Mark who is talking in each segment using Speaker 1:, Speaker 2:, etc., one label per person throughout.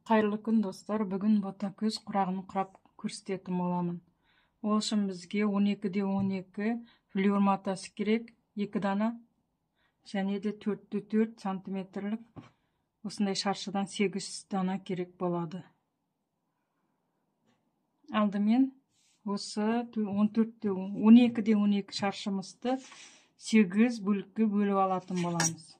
Speaker 1: Қайырлы күн достар, бүгін ботакөз құрағын құрап көрсететін боламын. Ол үшін бізге 12-де 12 флюр матасы керек, 2 дана, және де 4-те 4 сантиметрлік осындай шаршыдан 8 дана керек болады. Алдымен осы 12-де 12 шаршымызды 8 бөлікке бөліп алатын боламыз.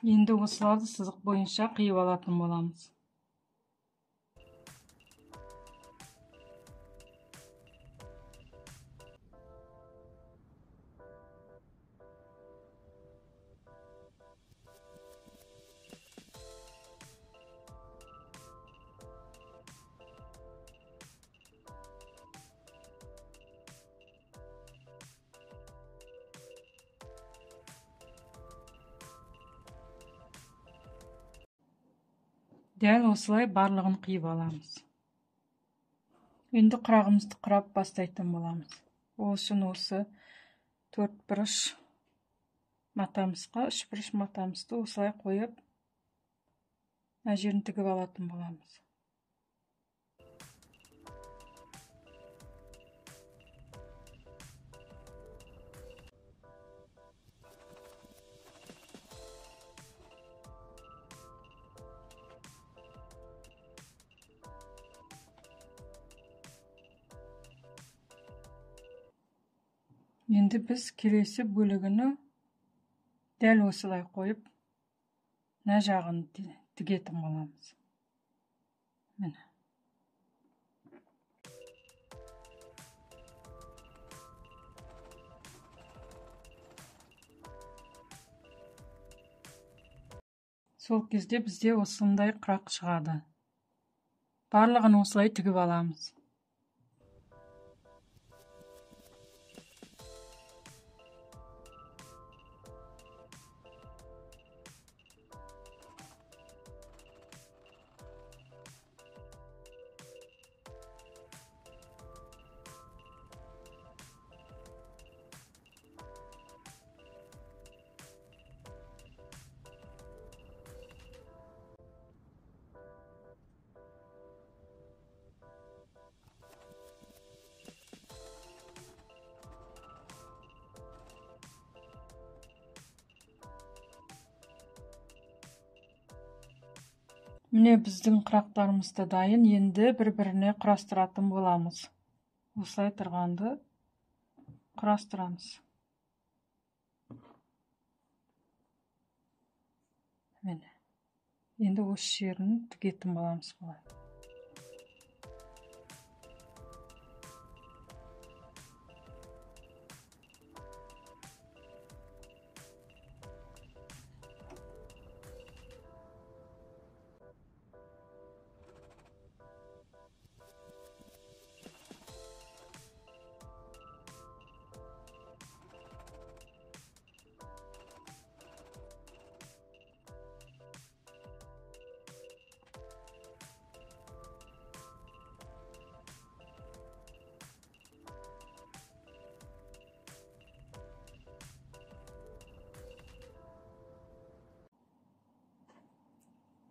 Speaker 1: Енді осыларды сызық бойынша қиып алатын боламыз. Дәл осылай барлығын қиып аламыз. Енді құрағымызды құрап бастайтын боламыз. Ол үшін осы 4 бұрыш матамызға 3 бұрыш матамызды осылай қойып, мына жерін тігіп алатын боламыз. Енді біз келесі бөлігіні дәл осылай қойып, мына жағын тігетін боламыз. Міне. Сол кезде бізде осындай құрақ шығады. Барлығын осылай тігіп аламыз. Міне біздің құрақтарымыз да дайын, енді бір-біріне құрастыратын боламыз. Осылай тұрғанды құрастырамыз. Міне. Енді осы жерін тігетін боламыз бұлай.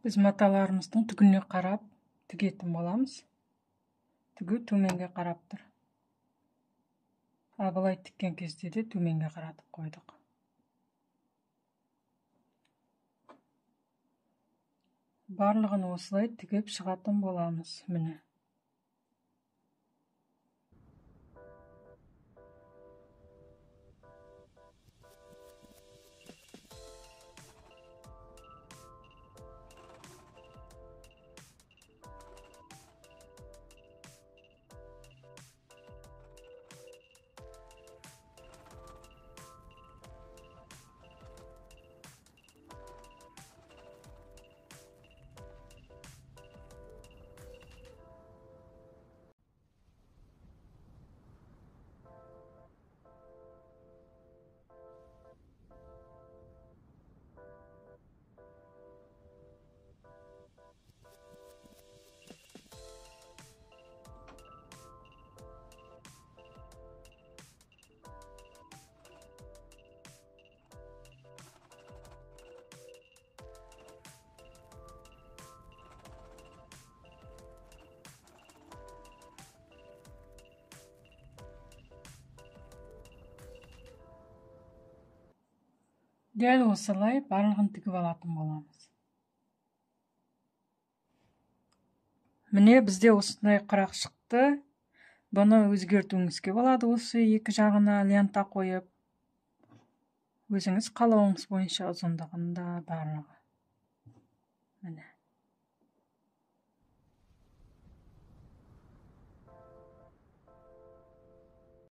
Speaker 1: Біз маталарымыздың түгіне қарап тігетін боламыз. Түгі төменге қарап тұр. Ал былай тіккен кезде де төменге қаратып қойдық. Барлығын осылай тігіп шығатын боламыз. Міне. Дәл осылай барлығын тігіп алатын боламыз. Міне бізде осындай құрақ шықты. Бұны өзгертуіңізге болады, осы екі жағына лента қойып. Өзіңіз қалауыңыз бойынша ұзындығында барлығы. Міне.